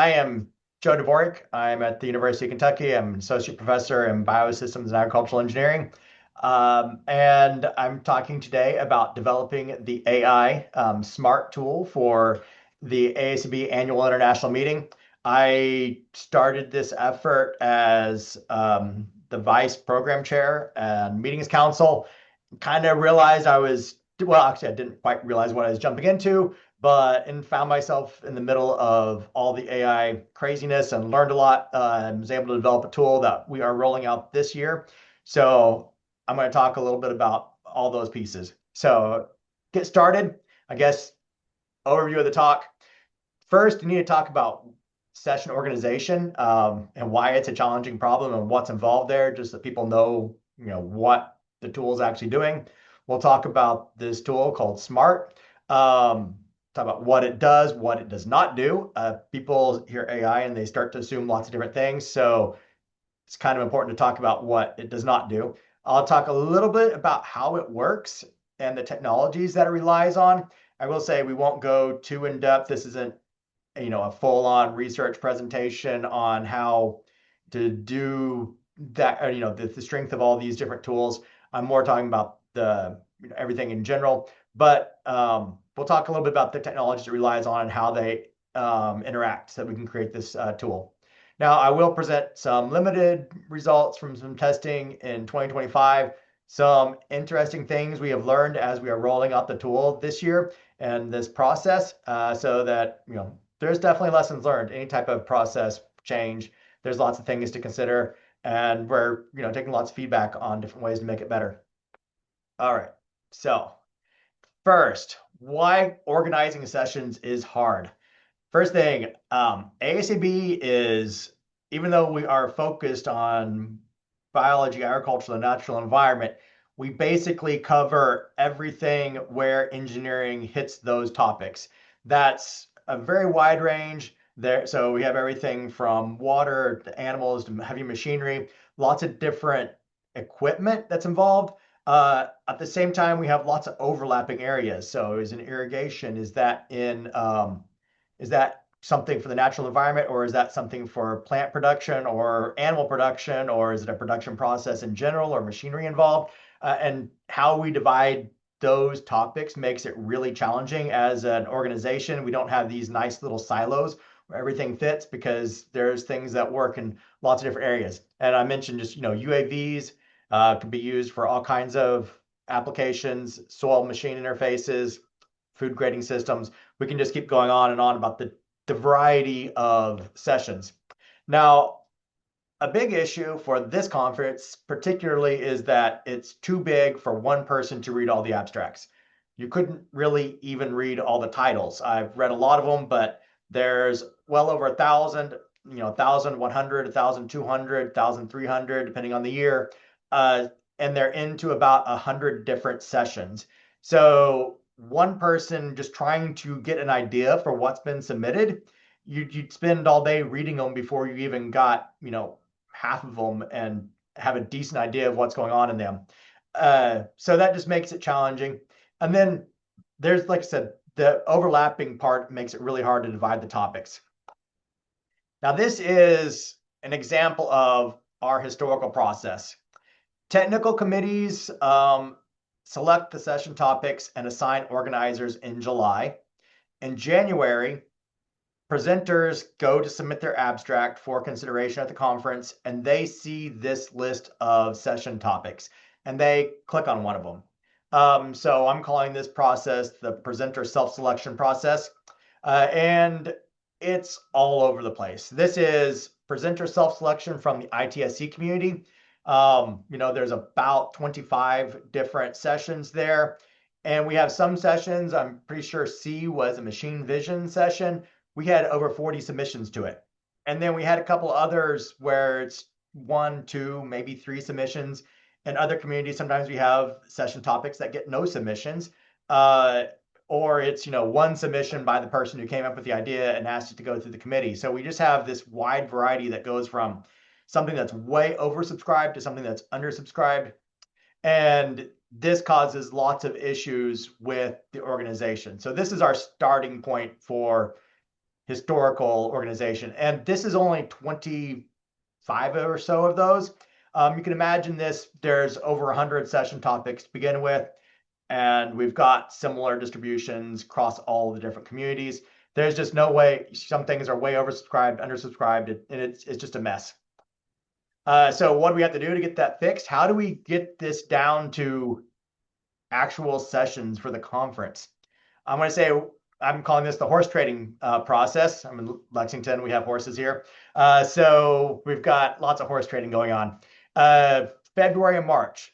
I am Joe Dvorak. I'm at the University of Kentucky. I'm an associate professor in biosystems and agricultural engineering. And I'm talking today about developing the AI SMART tool for the ASABE annual international meeting. I started this effort as the vice program chair and meetings council. Kind of realized well, actually, I didn't quite realize what I was jumping into, and found myself in the middle of all the AI craziness and learned a lot, and was able to develop a tool that we are rolling out this year. So I'm going to talk a little bit about all those pieces. So get started, I guess, overview of the talk. First, you need to talk about session organization, and why it's a challenging problem and what's involved there, just so people know, what the tool is actually doing. We'll talk about this tool called SMART. Talk about what it does, what it does not do. People hear AI and they start to assume lots of different things. So it's kind of important to talk about what it does not do. I'll talk a little bit about how it works and the technologies that it relies on. I will say we won't go too in depth. This isn't, a full-on research presentation on how to do that, or, the strength of all these different tools. I'm more talking about everything in general, but we'll talk a little bit about the technologies it relies on and how they interact so that we can create this tool. Now, I will present some limited results from some testing in 2025, some interesting things we have learned as we are rolling out the tool this year and this process, so that, there's definitely lessons learned. Any type of process change, there's lots of things to consider, and we're, taking lots of feedback on different ways to make it better. All right, so first, why organizing sessions is hard. First thing, ASAB is, even though we are focused on biology, agriculture, the natural environment, we basically cover everything where engineering hits those topics. That's a very wide range there. So we have everything from water to animals to heavy machinery, lots of different equipment that's involved. At the same time, we have lots of overlapping areas. So is in irrigation, is that something for the natural environment, or is that something for plant production or animal production, or is it a production process in general or machinery involved? And how we divide those topics makes it really challenging as an organization. We don't have these nice little silos where everything fits, because there's things that work in lots of different areas. And I mentioned just, UAVs could be used for all kinds of applications, soil machine interfaces, food grading systems. We can just keep going on and on about the variety of sessions. Now, a big issue for this conference particularly is that it's too big for one person to read all the abstracts. You couldn't really even read all the titles. I've read a lot of them, but there's well over 1,000, 1,100, 1,200, 1,300, depending on the year. And they're into about 100 different sessions. So one person just trying to get an idea for what's been submitted, you'd spend all day reading them before you even got, half of them and have a decent idea of what's going on in them. So that just makes it challenging. And then there's, like I said, the overlapping part makes it really hard to divide the topics. Now, this is an example of our historical process. Technical committees select the session topics and assign organizers in July. In January, presenters go to submit their abstract for consideration at the conference, and they see this list of session topics, and they click on one of them. So I'm calling this process the presenter self-selection process, and it's all over the place. This is presenter self-selection from the ITSC community. There's about 25 different sessions there. And we have some sessions, I'm pretty sure C was a machine vision session. We had over 40 submissions to it. And then we had a couple others where it's 1, 2, maybe 3 submissions. In other communities, sometimes we have session topics that get no submissions. Or it's, one submission by the person who came up with the idea and asked it to go through the committee. So we just have this wide variety that goes from something that's way oversubscribed to something that's undersubscribed. And this causes lots of issues with the organization. So this is our starting point for historical organization. And this is only 25 or so of those. You can imagine this, there's over 100 session topics to begin with, and we've got similar distributions across all the different communities. There's just no way, some things are way oversubscribed, undersubscribed, and it's just a mess. So what do we have to do to get that fixed? How do we get this down to actual sessions for the conference? I'm going to say I'm calling this the horse trading process. I'm in Lexington. We have horses here. So we've got lots of horse trading going on. February and March,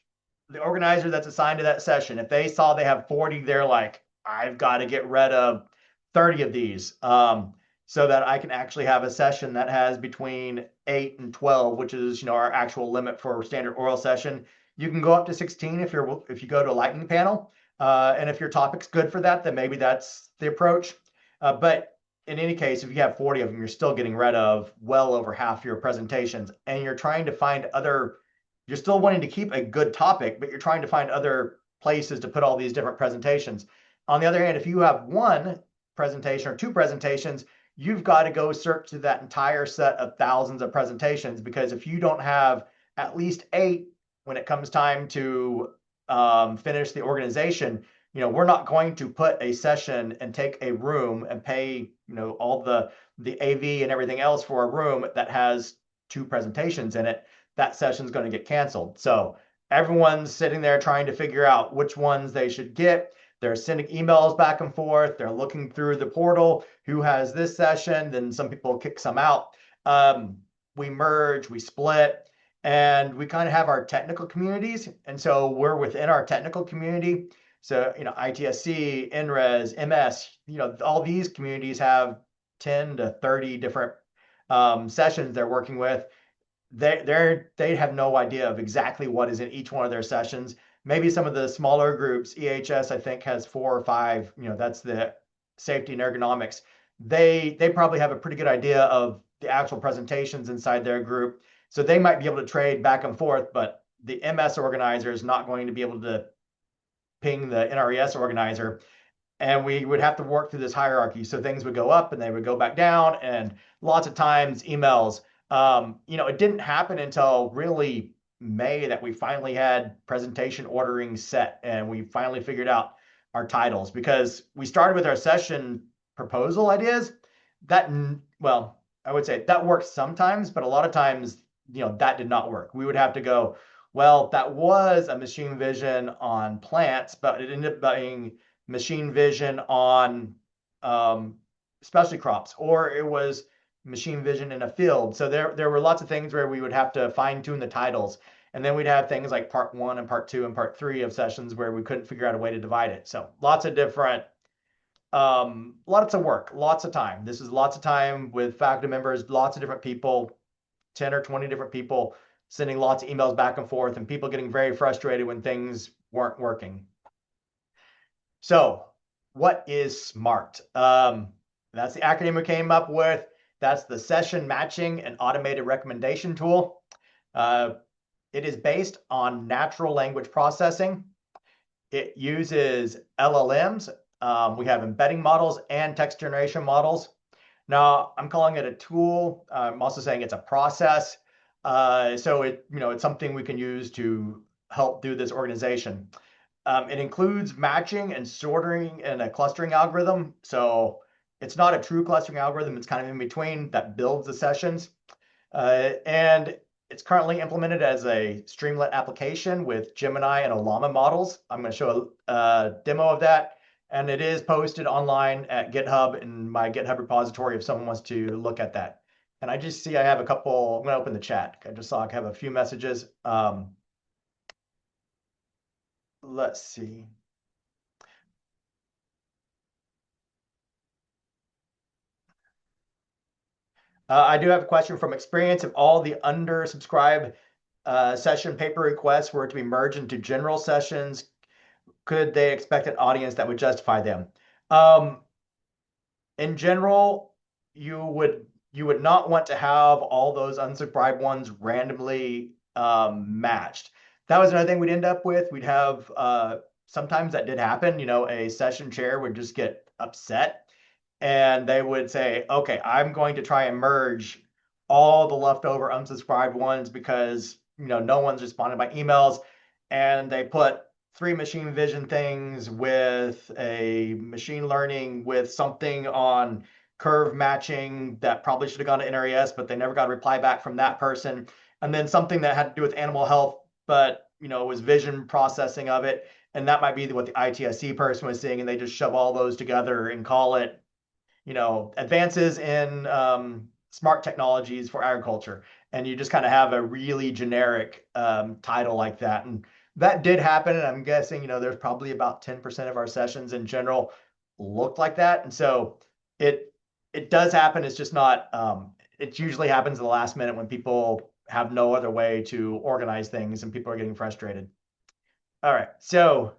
the organizer that's assigned to that session, if they saw they have 40, they're like, I've got to get rid of 30 of these so that I can actually have a session that has between 8 and 12, which is our actual limit for standard oral session. You can go up to 16 if you go to a lightning panel. And if your topic's good for that, then maybe that's the approach. But in any case, if you have 40 of them, you're still getting rid of well over half your presentations, and you're trying to find you're still wanting to keep a good topic, but you're trying to find other places to put all these different presentations. On the other hand, if you have one presentation or two presentations, you've got to go search through that entire set of thousands of presentations, because if you don't have at least 8 when it comes time to finish the organization, we're not going to put a session and take a room and pay, all the AV and everything else for a room that has 2 presentations in it. That session's going to get canceled. So everyone's sitting there trying to figure out which ones they should get. They're sending emails back and forth. They're looking through the portal. Who has this session? Then some people kick some out. We merge, we split, and we kind of have our technical communities. And so we're within our technical community. So, ITSC, NRES, MS, all these communities have 10 to 30 different sessions they're working with. They have no idea of exactly what is in each one of their sessions. Maybe some of the smaller groups, EHS, I think, has 4 or 5, that's the safety and ergonomics. They probably have a pretty good idea of the actual presentations inside their group. So they might be able to trade back and forth, but the MS organizer is not going to be able to ping the NRES organizer. And we would have to work through this hierarchy. So things would go up and they would go back down, and lots of times emails. It didn't happen until really May that we finally had presentation ordering set, and we finally figured out our titles, because we started with our session proposal ideas. Well, I would say that works sometimes, but a lot of times, that did not work. We would have to go, well, that was a machine vision on plants, but it ended up being machine vision on specialty crops, or it was machine vision in a field. So there were lots of things where we would have to fine tune the titles. And then we'd have things like part 1 and part 2 and part 3 of sessions where we couldn't figure out a way to divide it. So lots of different, lots of work, lots of time. This is lots of time with faculty members, lots of different people, 10 or 20 different people sending lots of emails back and forth, and people getting very frustrated when things weren't working. So what is SMART? That's the acronym we came up with. That's the Session Matching and Automated Recommendation Tool. It is based on natural language processing. It uses LLMs. We have embedding models and text generation models. Now, I'm calling it a tool. I'm also saying it's a process. So it's something we can use to help do this organization. It includes matching and sorting and a clustering algorithm. So it's not a true clustering algorithm. It's kind of in between that builds the sessions. And it's currently implemented as a Streamlit application with Gemini and Ollama models. I'm going to show a demo of that. And it is posted online at GitHub in my GitHub repository if someone wants to look at that. And I just see I have a couple. I'm going to open the chat. I just saw I have a few messages. Let's see. I do have a question from experience. If all the undersubscribed session paper requests were to be merged into general sessions, could they expect an audience that would justify them? In general, you would not want to have all those unsubscribed ones randomly matched. That was another thing we'd end up with. We'd have sometimes that did happen. A session chair would just get upset and they would say, okay, I'm going to try and merge all the leftover unsubscribed ones because no one's responded by emails, and they put three machine vision things with a machine learning with something on curve matching that probably should have gone to NRES, but they never got a reply back from that person. And then something that had to do with animal health, but was vision processing of it. And that might be what the ITSC person was seeing, and they just shove all those together and call it, advances in smart technologies for agriculture. And you just kind of have a really generic title like that. And that did happen. And I'm guessing, there's probably about 10% of our sessions in general looked like that. And so it does happen. It's just not, it usually happens at the last minute when people have no other way to organize things and people are getting frustrated. All right, so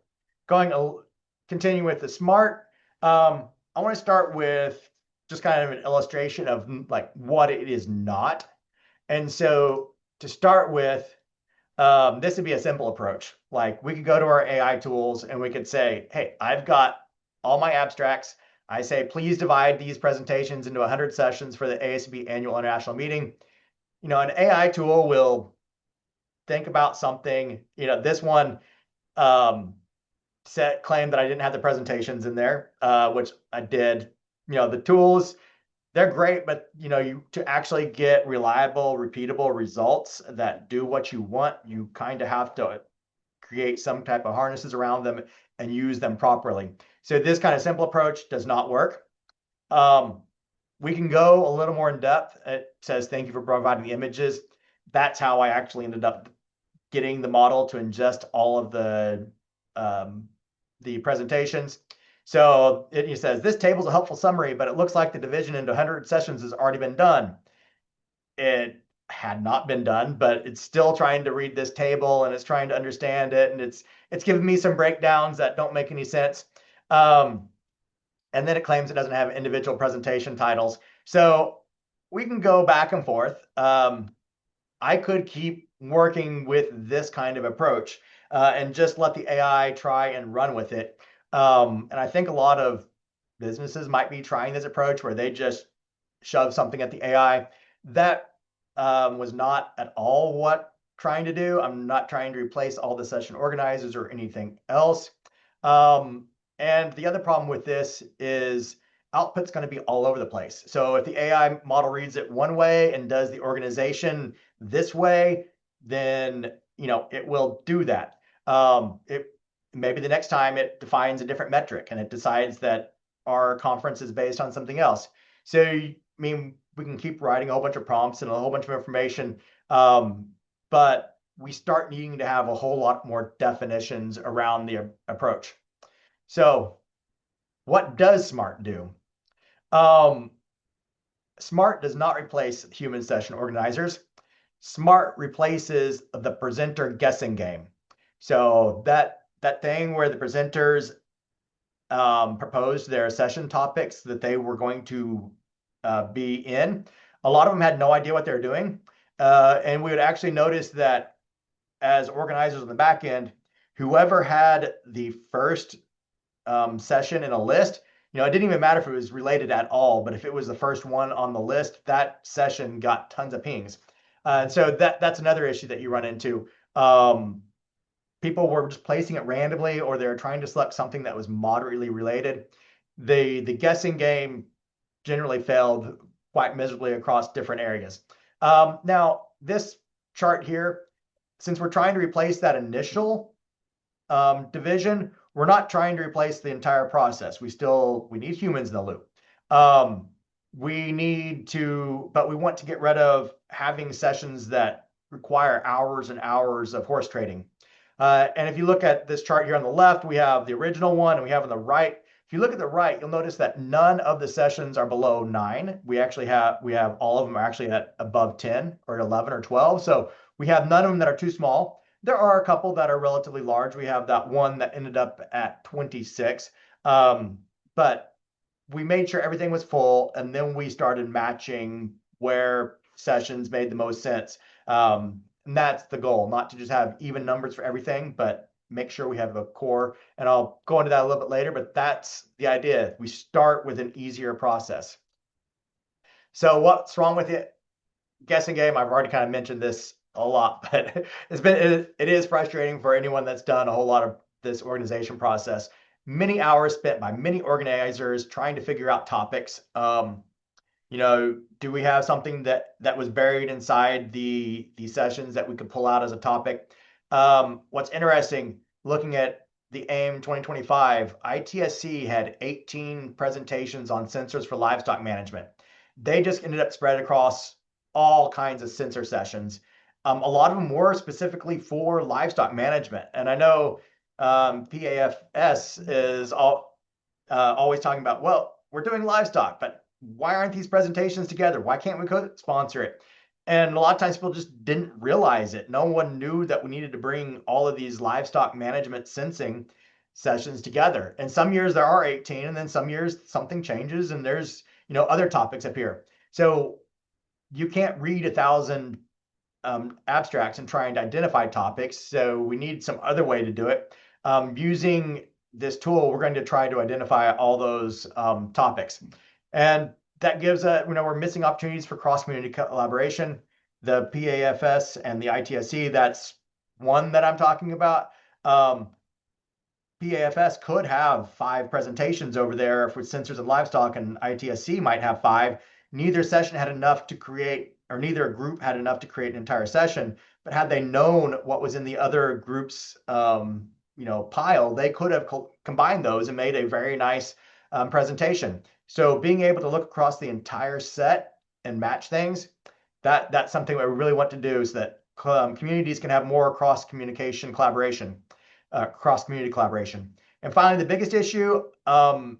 continue with the SMART. I want to start with just kind of an illustration of like what it is not. And so to start with, this would be a simple approach. Like we could go to our AI tools and we could say, hey, I've got all my abstracts. I say, please divide these presentations into 100 sessions for the ASABE annual international meeting. An AI tool will think about something. This one claimed that I didn't have the presentations in there, which I did. The tools, they're great, but to actually get reliable, repeatable results that do what you want, you kind of have to create some type of harnesses around them and use them properly. So this kind of simple approach does not work. We can go a little more in depth. It says, thank you for providing the images. That's how I actually ended up getting the model to ingest all of the presentations. So it says, this table is a helpful summary, but it looks like the division into 100 sessions has already been done. It had not been done, but it's still trying to read this table and it's trying to understand it. And it's giving me some breakdowns that don't make any sense. And then it claims it doesn't have individual presentation titles. So we can go back and forth. I could keep working with this kind of approach and just let the AI try and run with it. And I think a lot of businesses might be trying this approach where they just shove something at the AI. That was not at all what I'm trying to do. I'm not trying to replace all the session organizers or anything else. And the other problem with this is output's going to be all over the place. So if the AI model reads it one way and does the organization this way, then it will do that. Maybe the next time it defines a different metric and it decides that our conference is based on something else. So I mean, we can keep writing a whole bunch of prompts and a whole bunch of information, but we start needing to have a whole lot more definitions around the approach. So what does SMART do? SMART does not replace human session organizers. SMART replaces the presenter guessing game. So that thing where the presenters proposed their session topics that they were going to be in, a lot of them had no idea what they were doing. And we would actually notice that as organizers on the back end, whoever had the first session in a list, it didn't even matter if it was related at all, but if it was the first one on the list, that session got tons of pings. And so that's another issue that you run into. People were just placing it randomly, or they're trying to select something that was moderately related. The guessing game generally failed quite miserably across different areas. Now, this chart here, since we're trying to replace that initial division, we're not trying to replace the entire process. We need humans in the loop. But we want to get rid of having sessions that require hours and hours of horse trading. And if you look at this chart here on the left, we have the original one, and we have on the right. If you look at the right, you'll notice that none of the sessions are below 9. We have all of them are actually at above 10 or 11 or 12. So we have none of them that are too small. There are a couple that are relatively large. We have that one that ended up at 26. But we made sure everything was full, and then we started matching where sessions made the most sense. And that's the goal, not to just have even numbers for everything, but make sure we have a core. And I'll go into that a little bit later, but that's the idea. We start with an easier process. So what's wrong with it? Guessing game, I've already kind of mentioned this a lot, but it is frustrating for anyone that's done a whole lot of this organization process. Many hours spent by many organizers trying to figure out topics. Do we have something that was buried inside the sessions that we could pull out as a topic? What's interesting, looking at the AIM 2025, ITSC had 18 presentations on sensors for livestock management. They just ended up spread across all kinds of sensor sessions. A lot of them were specifically for livestock management. And I know PAFS is always talking about, well, we're doing livestock, but why aren't these presentations together? Why can't we co-sponsor it? And a lot of times people just didn't realize it. No one knew that we needed to bring all of these livestock management sensing sessions together. And some years there are 18, and then some years something changes and there's, other topics appear. So you can't read 1,000 abstracts and trying to identify topics. So we need some other way to do it. Using this tool, we're going to try to identify all those topics. And that gives we're missing opportunities for cross-community collaboration. The PAFS and the ITSC, that's one that I'm talking about. PAFS could have 5 presentations over there for sensors and livestock, and ITSC might have 5. Neither session had enough to create, or neither group had enough to create an entire session. But had they known what was in the other group's pile, they could have combined those and made a very nice presentation. So being able to look across the entire set and match things, that's something that we really want to do, so that communities can have more cross-communication collaboration, cross-community collaboration. And finally, the biggest issue, poor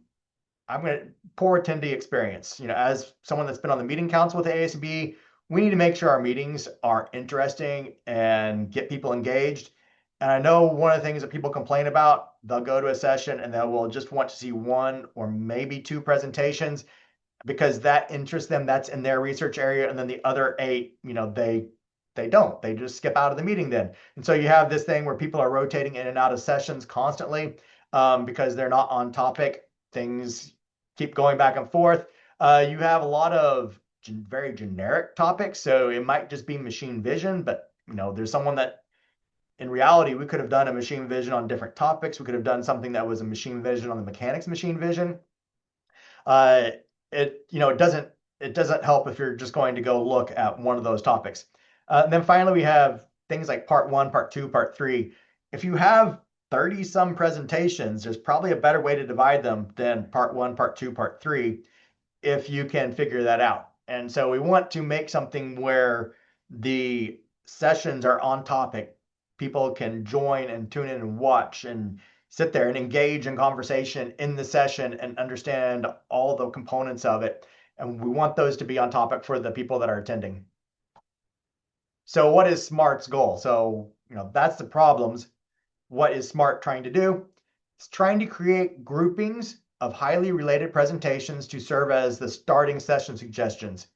attendee experience. As someone that's been on the meeting council with the ASABE, we need to make sure our meetings are interesting and get people engaged. And I know one of the things that people complain about, they'll go to a session and they will just want to see 1 or maybe 2 presentations because that interests them. That's in their research area. And then the other 8, they don't. They just skip out of the meeting then. And so you have this thing where people are rotating in and out of sessions constantly because they're not on topic. Things keep going back and forth. You have a lot of very generic topics. So it might just be machine vision, but there's someone that, in reality, we could have done a machine vision on different topics. We could have done something that was a machine vision on the mechanics machine vision. It doesn't help if you're just going to go look at one of those topics. And then finally, we have things like part 1, part 2, part 3. If you have 30 some presentations, there's probably a better way to divide them than part 1, part 2, part 3, if you can figure that out. And so we want to make something where the sessions are on topic. People can join and tune in and watch and sit there and engage in conversation in the session and understand all the components of it. And we want those to be on topic for the people that are attending. So what is SMART's goal? So, that's the problems. What is SMART trying to do? It's trying to create groupings of highly related presentations to serve as the starting session suggestions.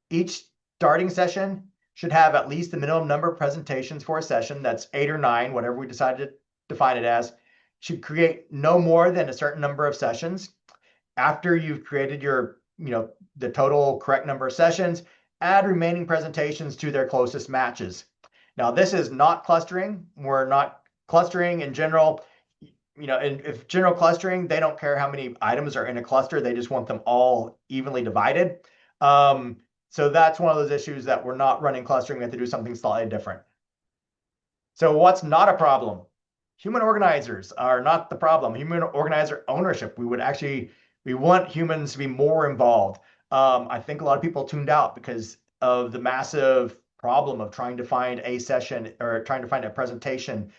Each starting session should have at least the minimum number of presentations for a session. That's 8 or 9, whatever we decided to define it as. Should create no more than a certain number of sessions. After you've created your, the total correct number of sessions, add remaining presentations to their closest matches. Now, this is not clustering. We're not clustering in general. If general clustering, they don't care how many items are in a cluster. They just want them all evenly divided. So that's one of those issues that we're not running clustering. We have to do something slightly different. So what's not a problem? Human organizers are not the problem. Human organizer ownership. We want humans to be more involved. I think a lot of people tuned out because of the massive problem of trying to find a session or trying to find a presentation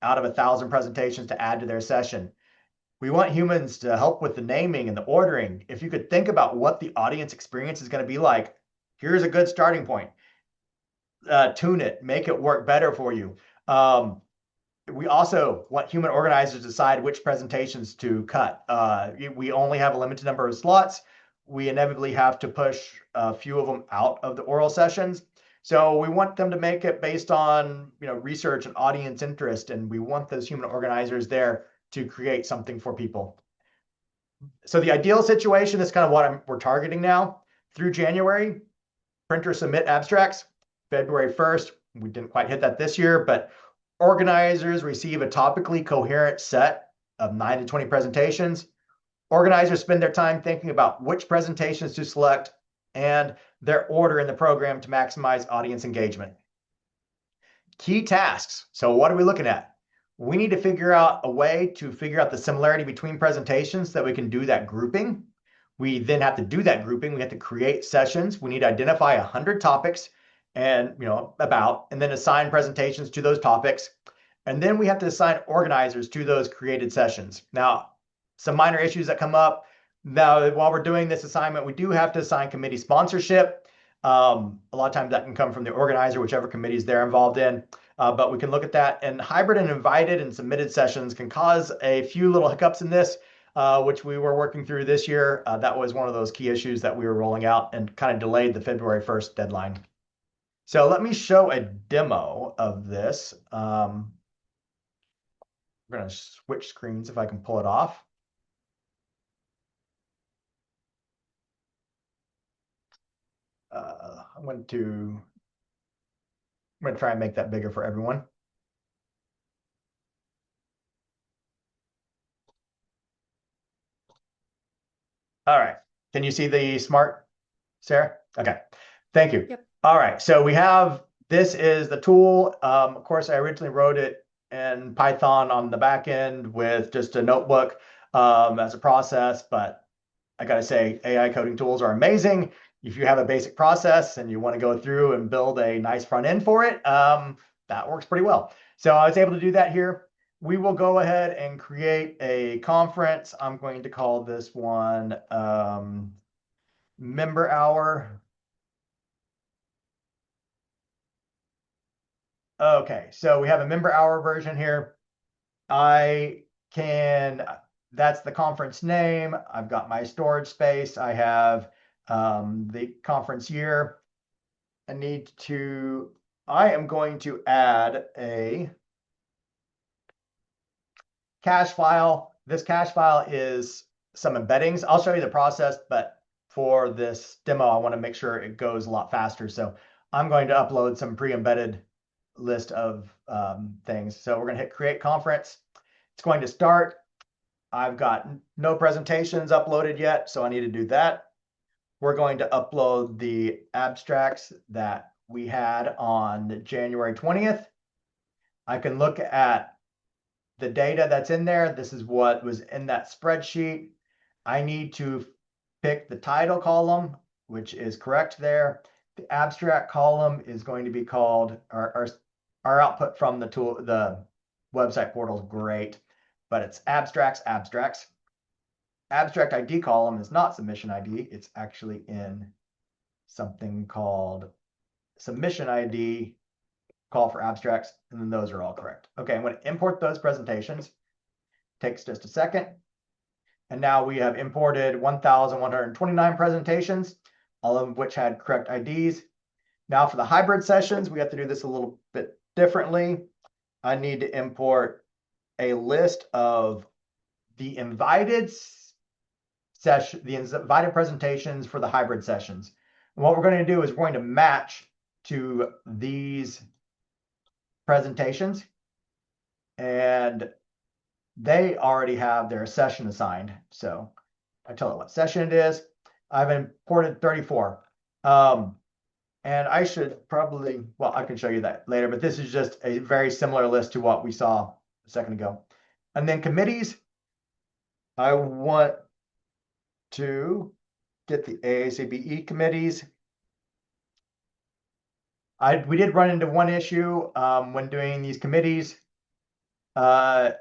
out of 1,000 presentations to add to their session. We want humans to help with the naming and the ordering. If you could think about what the audience experience is going to be like, here's a good starting point. Tune it, make it work better for you. We also want human organizers to decide which presentations to cut. We only have a limited number of slots. We inevitably have to push a few of them out of the oral sessions. So we want them to make it based on, research and audience interest, and we want those human organizers there to create something for people. So the ideal situation is kind of what we're targeting now. Through January, printers submit abstracts. February 1st, we didn't quite hit that this year, but organizers receive a topically coherent set of 9 to 20 presentations. Organizers spend their time thinking about which presentations to select and their order in the program to maximize audience engagement. Key tasks. So what are we looking at? We need to figure out a way to figure out the similarity between presentations so that we can do that grouping. We then have to do that grouping. We have to create sessions. We need to identify 100 topics and, and then assign presentations to those topics. And then we have to assign organizers to those created sessions. Now, some minor issues that come up. Now, while we're doing this assignment, we do have to assign committee sponsorship. A lot of times that can come from the organizer, whichever committees they're involved in. But we can look at that. And hybrid and invited and submitted sessions can cause a few little hiccups in this, which we were working through this year. That was one of those key issues that we were rolling out and kind of delayed the February 1st deadline. So let me show a demo of this. We're going to switch screens if I can pull it off. I'm going to try and make that bigger for everyone. All right. Can you see the smart, Sarah? Okay. Thank you. Yep. All right. So this is the tool. Of course, I originally wrote it in Python on the back end with just a notebook as a process, but I got to say, AI coding tools are amazing. If you have a basic process and you want to go through and build a nice front end for it, that works pretty well. So I was able to do that here. We will go ahead and create a conference. I'm going to call this one Member Hour. Okay, so we have a Member Hour version here. That's the conference name. I've got my storage space. I have the conference year. I am going to add a cache file. This cache file is some embeddings. I'll show you the process, but for this demo, I want to make sure it goes a lot faster. So I'm going to upload some pre-embedded list of things. So we're going to hit create conference. It's going to start. I've got no presentations uploaded yet, so I need to do that. We're going to upload the abstracts that we had on January 20th. I can look at the data that's in there. This is what was in that spreadsheet. I need to pick the title column, which is correct there. The abstract column is going to be called our output from the tool, the website portal is great, but it's abstracts. Abstract ID column is not submission ID. It's actually in something called submission ID, call for abstracts, and then those are all correct. Okay, I'm going to import those presentations. Takes just a second. And now we have imported 1,129 presentations, all of which had correct IDs. Now for the hybrid sessions, we have to do this a little bit differently. I need to import a list of the invited presentations for the hybrid sessions. And what we're going to do is we're going to match to these presentations, and they already have their session assigned. So I tell it what session it is. I've imported 34. And I should probably, well, I can show you that later, but this is just a very similar list to what we saw a second ago. And then committees, I want to get the ASABE committees. We did run into one issue when doing these committees, and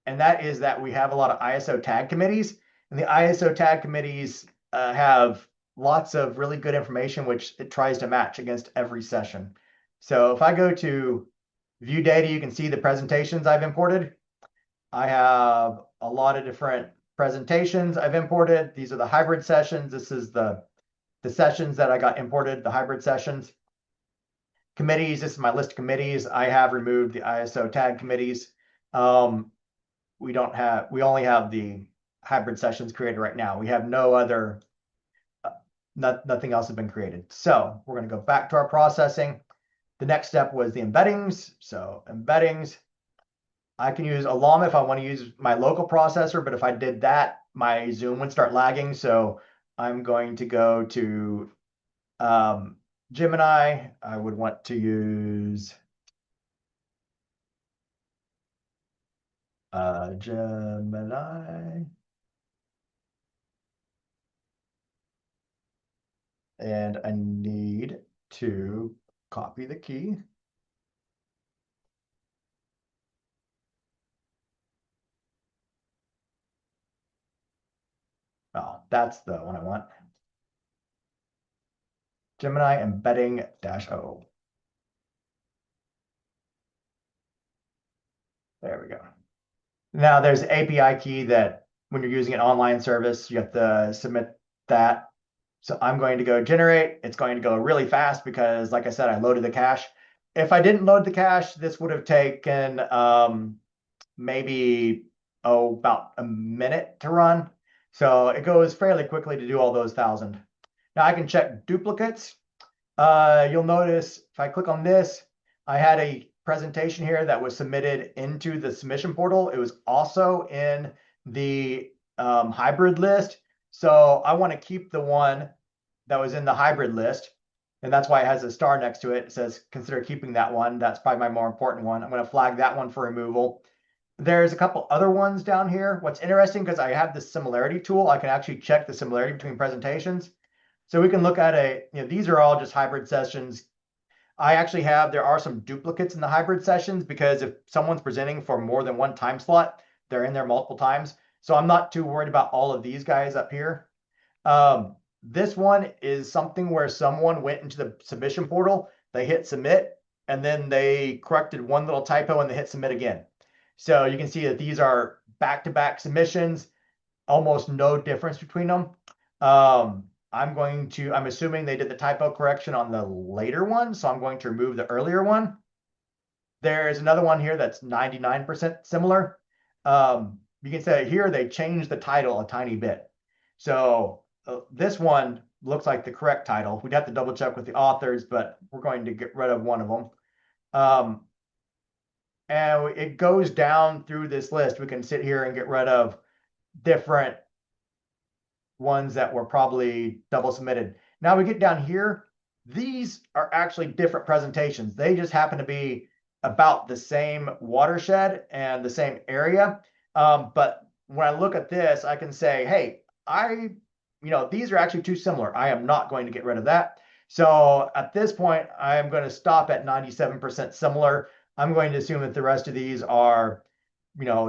that is that we have a lot of ISO tag committees, and the ISO tag committees have lots of really good information, which it tries to match against every session. So if I go to view data, you can see the presentations I've imported. I have a lot of different presentations I've imported. These are the hybrid sessions. This is the sessions that I got imported, the hybrid sessions. Committees, this is my list of committees. I have removed the ISO tag committees. We only have the hybrid sessions created right now. We have no other, nothing else has been created. So we're going to go back to our processing. The next step was the embeddings. So embeddings, I can use Alam if I want to use my local processor, but if I did that, my Zoom would start lagging. So I'm going to go to Gemini. I would want to use Gemini. And I need to copy the key. Oh, that's the one I want. Gemini embedding -O. There we go. Now there's an API key that when you're using an online service, you have to submit that. So I'm going to go generate. It's going to go really fast because, like I said, I loaded the cache. If I didn't load the cache, this would have taken maybe about a minute to run. So it goes fairly quickly to do all those 1,000. Now I can check duplicates. You'll notice if I click on this, I had a presentation here that was submitted into the submission portal. It was also in the hybrid list. So I want to keep the one that was in the hybrid list. And that's why it has a star next to it. It says, consider keeping that one. That's probably my more important one. I'm going to flag that one for removal. There's a couple other ones down here. What's interesting, because I have this similarity tool, I can actually check the similarity between presentations. So we can look at these are all just hybrid sessions. There are some duplicates in the hybrid sessions because if someone's presenting for more than one time slot, they're in there multiple times. So I'm not too worried about all of these guys up here. This one is something where someone went into the submission portal, they hit submit, and then they corrected one little typo and they hit submit again. So you can see that these are back-to-back submissions, almost no difference between them. I'm assuming they did the typo correction on the later one, so I'm going to remove the earlier one. There's another one here that's 99% similar. You can say here they changed the title a tiny bit. So this one looks like the correct title. We'd have to double check with the authors, but we're going to get rid of one of them. And it goes down through this list. We can sit here and get rid of different ones that were probably double submitted. Now we get down here. These are actually different presentations. They just happen to be about the same watershed and the same area. But when I look at this, I can say, hey, these are actually too similar. I am not going to get rid of that. So at this point, I am going to stop at 97% similar. I'm going to assume that the rest of these are,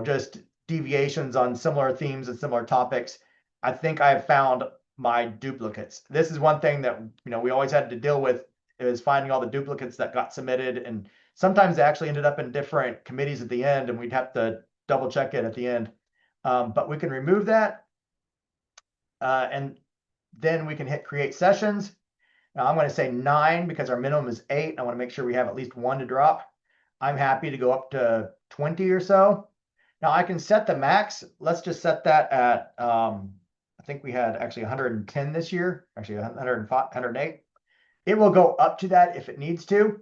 just deviations on similar themes and similar topics. I think I've found my duplicates. This is one thing that, we always had to deal with, is finding all the duplicates that got submitted. And sometimes they actually ended up in different committees at the end, and we'd have to double check it at the end. But we can remove that. And then we can hit create sessions. Now I'm going to say 9 because our minimum is 8. I want to make sure we have at least 1 to drop. I'm happy to go up to 20 or so. Now I can set the max. Let's just set that at, I think we had actually 110 this year, actually 105, 108. It will go up to that if it needs to.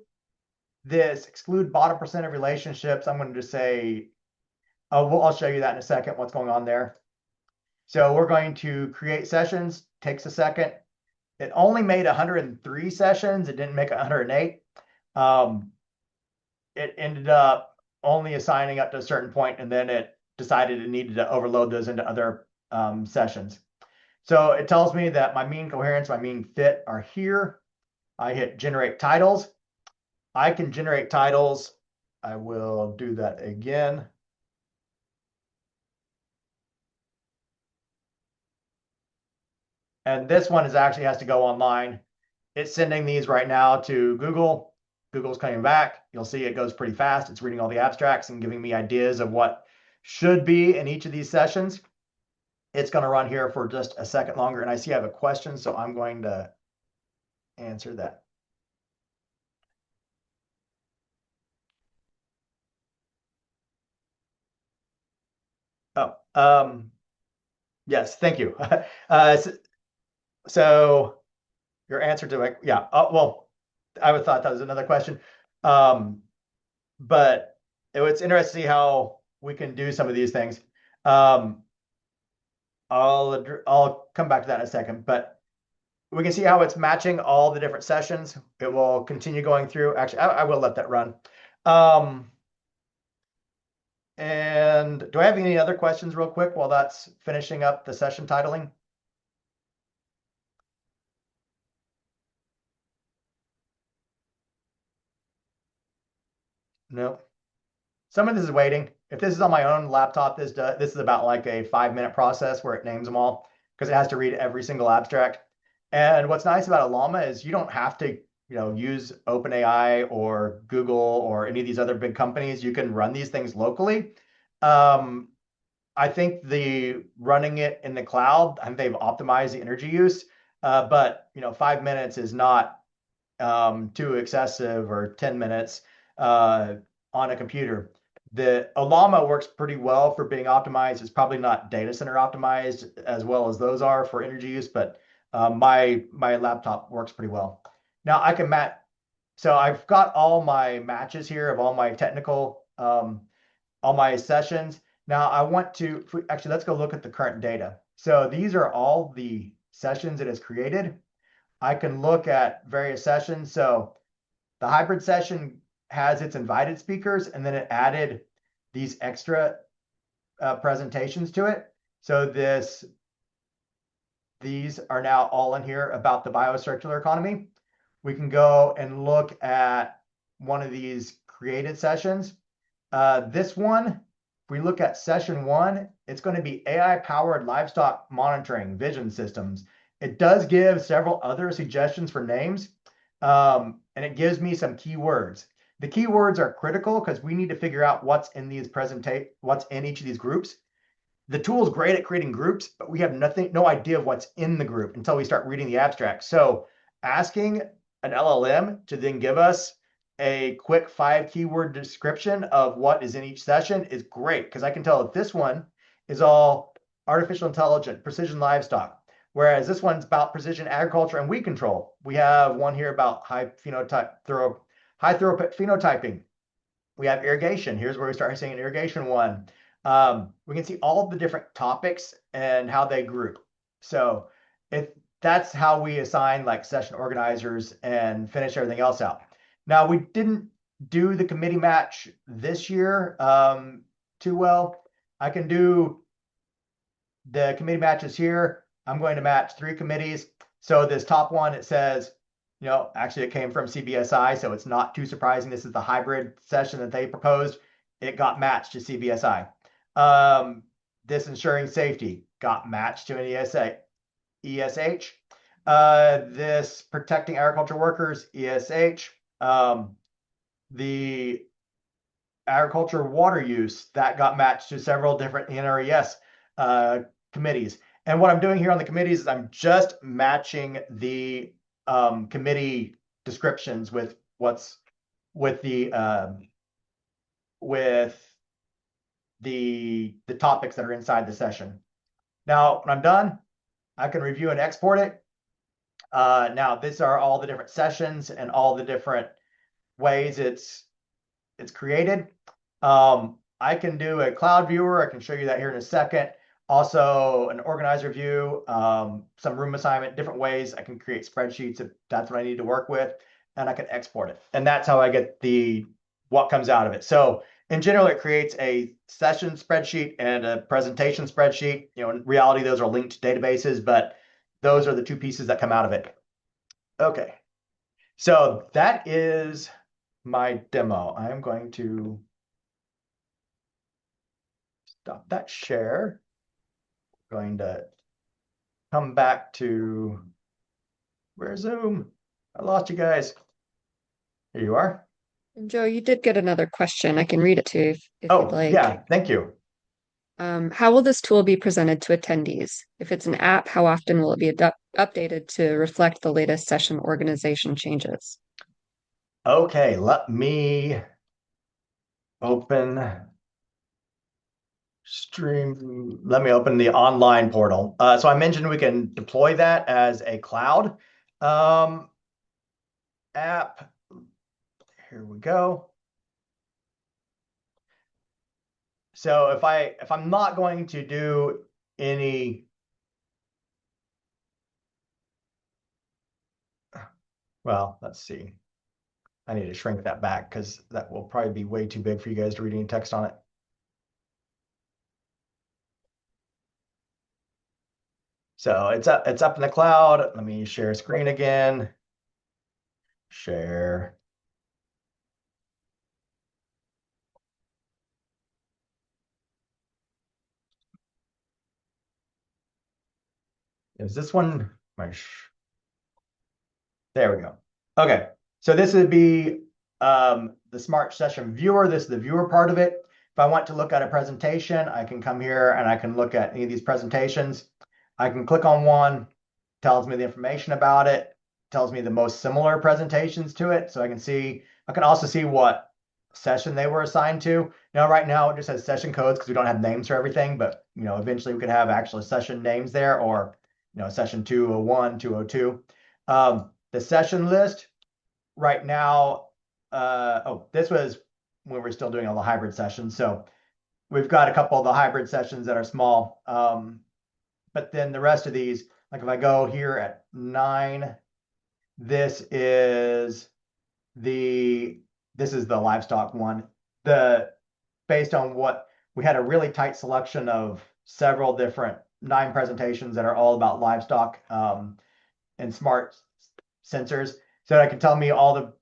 This exclude bottom percent of relationships, I'm going to just say, I'll show you that in a second, what's going on there. So we're going to create sessions, takes a second. It only made 103 sessions. It didn't make 108. It ended up only assigning up to a certain point, and then it decided it needed to overload those into other sessions. So it tells me that my mean coherence, my mean fit are here. I hit generate titles. I can generate titles. I will do that again. And this one actually has to go online. It's sending these right now to Google. Google's coming back. You'll see it goes pretty fast. It's reading all the abstracts and giving me ideas of what should be in each of these sessions. It's going to run here for just a second longer. And I see I have a question, so I'm going to answer that. Oh, yes, thank you. So your answer to it, yeah. Well, I would thought that was another question. Um, but it's interesting to see how we can do some of these things. Um, I'll come back to that in a second, but we can see how it's matching all the different sessions. It will continue going through. Actually, I will let that run. Um, and do I have any other questions real quick while that's finishing up the session titling? No. Some of this is waiting. If this is on my own laptop, this is about like a 5-minute process where it names them all because it has to read every single abstract. And what's nice about Llama is you don't have to, use OpenAI or Google or any of these other big companies. You can run these things locally. Um, I think the running it in the cloud, I think they've optimized the energy use. But 5 minutes is not too excessive, or 10 minutes on a computer. The Olama works pretty well for being optimized. It's probably not data center optimized as well as those are for energy use, but my laptop works pretty well. Now I can match. So I've got all my matches here of all my technical, all my sessions. Now I want to actually, let's go look at the current data. So these are all the sessions it has created. I can look at various sessions. So the hybrid session has its invited speakers, and then it added these extra presentations to it. So these are now all in here about the biocircular economy. We can go and look at one of these created sessions. This one, if we look at session 1, it's going to be AI-powered livestock monitoring vision systems. It does give several other suggestions for names, and it gives me some keywords. The keywords are critical because we need to figure out what's in what's in each of these groups. The tool is great at creating groups, but we have no idea of what's in the group until we start reading the abstract. So asking an LLM to then give us a quick 5-keyword description of what is in each session is great, because I can tell that this one is all artificial intelligence, precision livestock, whereas this one's about precision agriculture and weed control. We have one here about high throughput phenotyping. We have irrigation. Here's where we start seeing an irrigation one. We can see all of the different topics and how they group. So if that's how we assign like session organizers and finish everything else out. Now, we didn't do the committee match this year too well. I can do the committee matches here. I'm going to match 3 committees. So this top one, it says, actually it came from CBSI, so it's not too surprising. This is the hybrid session that they proposed. It got matched to CBSI. This ensuring safety got matched to an ESH. This protecting agriculture workers, ESH. The agriculture water use, that got matched to several different NRES committees. And what I'm doing here on the committees is I'm just matching the committee descriptions with what's with the topics that are inside the session. Now, when I'm done, I can review and export it. Now, these are all the different sessions and all the different ways it's created. I can do a cloud viewer. I can show you that here in a second. Also, an organizer view, some room assignment, different ways I can create spreadsheets if that's what I need to work with, and I can export it. And that's how I get what comes out of it. So in general, it creates a session spreadsheet and a presentation spreadsheet. In reality, those are linked databases, but those are the 2 pieces that come out of it. Okay, so that is my demo. I am going to stop that share. Going to come back to where's Zoom? I lost you guys. Here you are. Joe, you did get another question. I can read it to you if you'd Oh, like. yeah, thank you. How will this tool be presented to attendees? If it's an app, how often will it be updated to reflect the latest session organization changes? Okay, let me open Stream. Let me open the online portal. So I mentioned we can deploy that as a cloud um, app. Here we go. So if I'm not going to do any, well, let's see. I need to shrink that back because that will probably be way too big for you guys to read any text on it. So it's up in the cloud. Let me share screen again. Share. Is this one my there we go. Okay, so this would be the Smart Session Viewer. This is the viewer part of it. If I want to look at a presentation, I can come here and I can look at any of these presentations. I can click on one, tells me the information about it, tells me the most similar presentations to it. So I can see, I can also see what session they were assigned to. Now, right now it just has session codes because we don't have names for everything, but eventually we could have actual session names there, or session 201, 202. The session list right now, oh, this was when we're still doing all the hybrid sessions. So we've got a couple of the hybrid sessions that are small. But then the rest of these, like if I go here at 9, this is the livestock one. Based on what we had a really tight selection of several different 9 presentations that are all about livestock and smart sensors. So it can tell me all the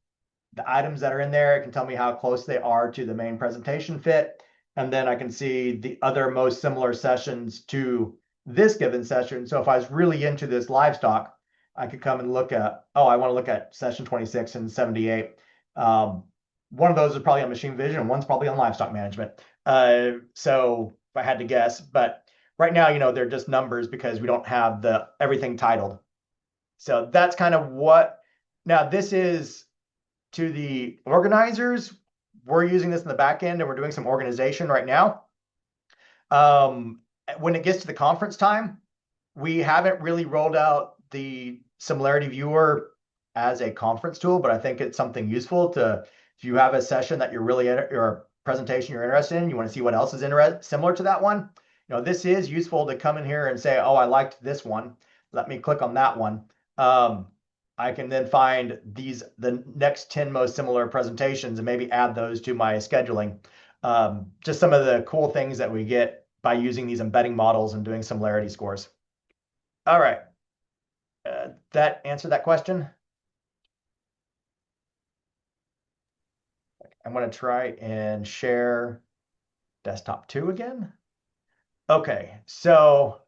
items that are in there. It can tell me how close they are to the main presentation fit. And then I can see the other most similar sessions to this given session. So if I was really into this livestock, I could come and look at, oh, I want to look at session 26 and 78. One of those is probably on machine vision, and one's probably on livestock management. So if I had to guess, but right now, they're just numbers because we don't have everything titled. So that's kind of what, now this is to the organizers. We're using this in the back end and we're doing some organization right now. When it gets to the conference time, we haven't really rolled out the Similarity Viewer as a conference tool, but I think it's something useful if you have a session that you're really in, or a presentation you're interested in, you want to see what else is similar to that one. This is useful to come in here and say, oh, I liked this one. Let me click on that one. I can then find the next 10 most similar presentations and maybe add those to my scheduling. Just some of the cool things that we get by using these embedding models and doing similarity scores. All right. That answered that question? I'm going to try and share desktop 2 again. Okay, so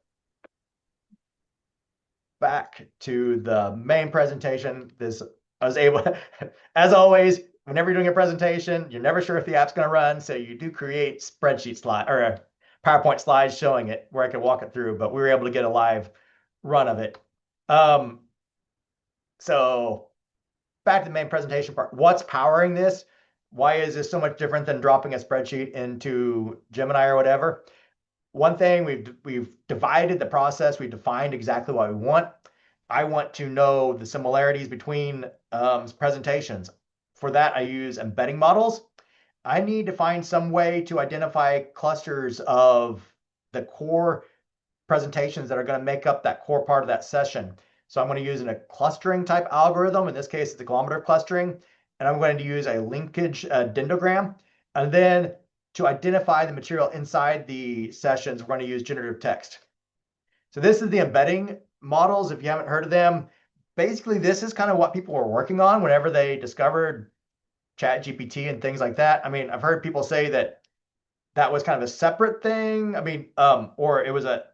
back to the main presentation. I was able, as always, whenever you're doing a presentation, you're never sure if the app's going to run. So you do create spreadsheet slide or PowerPoint slides showing it where I can walk it through, but we were able to get a live run of it. So back to the main presentation part. What's powering this? Why is this so much different than dropping a spreadsheet into Gemini or whatever? One thing, we've divided the process. We've defined exactly what we want. I want to know the similarities between presentations. For that, I use embedding models. I need to find some way to identify clusters of the core presentations that are going to make up that core part of that session. So I'm going to use a clustering type algorithm. In this case, it's a kilometer clustering. And I'm going to use a linkage dendrogram. And then to identify the material inside the sessions, we're going to use generative text. So this is the embedding models. If you haven't heard of them, basically this is kind of what people were working on whenever they discovered ChatGPT and things like that. I mean, I've heard people say that was kind of a separate thing. I mean, or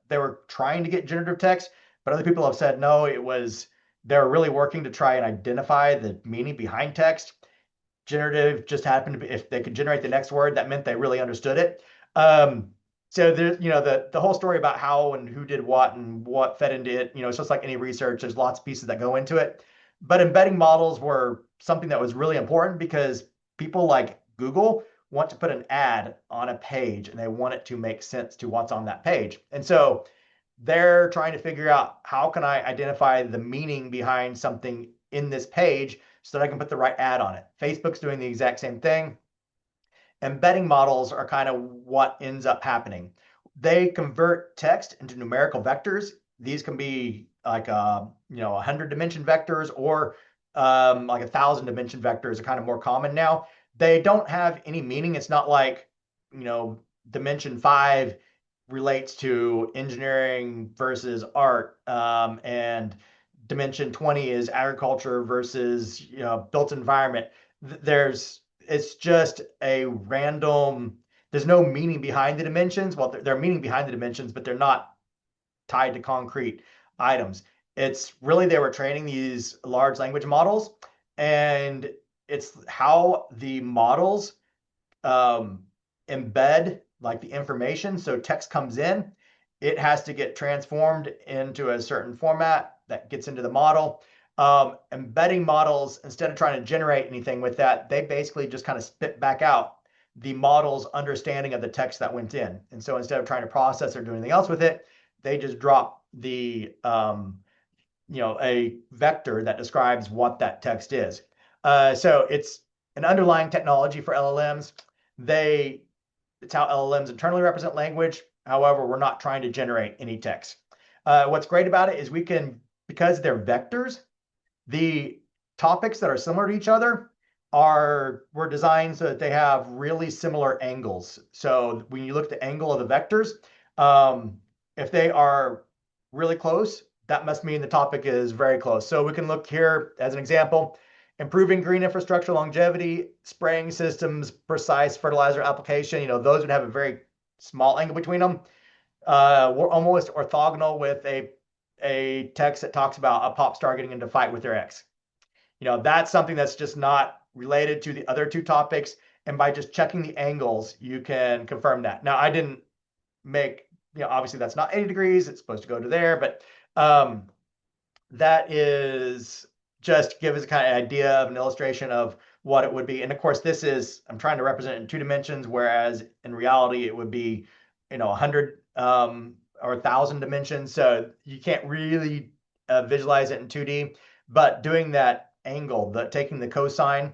they were trying to get generative text, but other people have said, no, they're really working to try and identify the meaning behind text. Generative just happened to be, if they could generate the next word, that meant they really understood it. So there's, the whole story about how and who did what and what fed into it, it's just like any research, there's lots of pieces that go into it. But embedding models were something that was really important because people like Google want to put an ad on a page and they want it to make sense to what's on that page. And so they're trying to figure out, how can I identify the meaning behind something in this page so that I can put the right ad on it. Facebook's doing the exact same thing. Embedding models are kind of what ends up happening. They convert text into numerical vectors. These can be like 100 dimension vectors, or like 1,000 dimension vectors are kind of more common now. They don't have any meaning. It's not like, dimension 5 relates to engineering versus art, and dimension 20 is agriculture versus built environment. It's just a random, there's no meaning behind the dimensions. Well, there are meaning behind the dimensions, but they're not tied to concrete items. It's really, they were training these large language models, and it's how the models embed like the information. So text comes in, it has to get transformed into a certain format that gets into the model. Embedding models, instead of trying to generate anything with that, they basically just kind of spit back out the model's understanding of the text that went in. And so instead of trying to process or do anything else with it, they just drop a vector that describes what that text is. So it's an underlying technology for LLMs. It's how LLMs internally represent language. However, we're not trying to generate any text. What's great about it is because they're vectors, the topics that are similar to each other were designed so that they have really similar angles. So when you look at the angle of the vectors, if they are really close, that must mean the topic is very close. So we can look here as an example: improving green infrastructure longevity, spraying systems, precise fertilizer application. Those would have a very small angle between them. We're almost orthogonal with a text that talks about a pop star getting into a fight with their ex. That's something that's just not related to the other two topics. And by just checking the angles, you can confirm that. Now, I didn't make, obviously that's not 80 degrees. It's supposed to go to there, but that is just give us a kind of idea of an illustration of what it would be. And of course, I'm trying to represent it in 2 dimensions, whereas in reality, it would be, 100 or 1,000 dimensions. So you can't really visualize it in 2D, but doing that angle, taking the cosine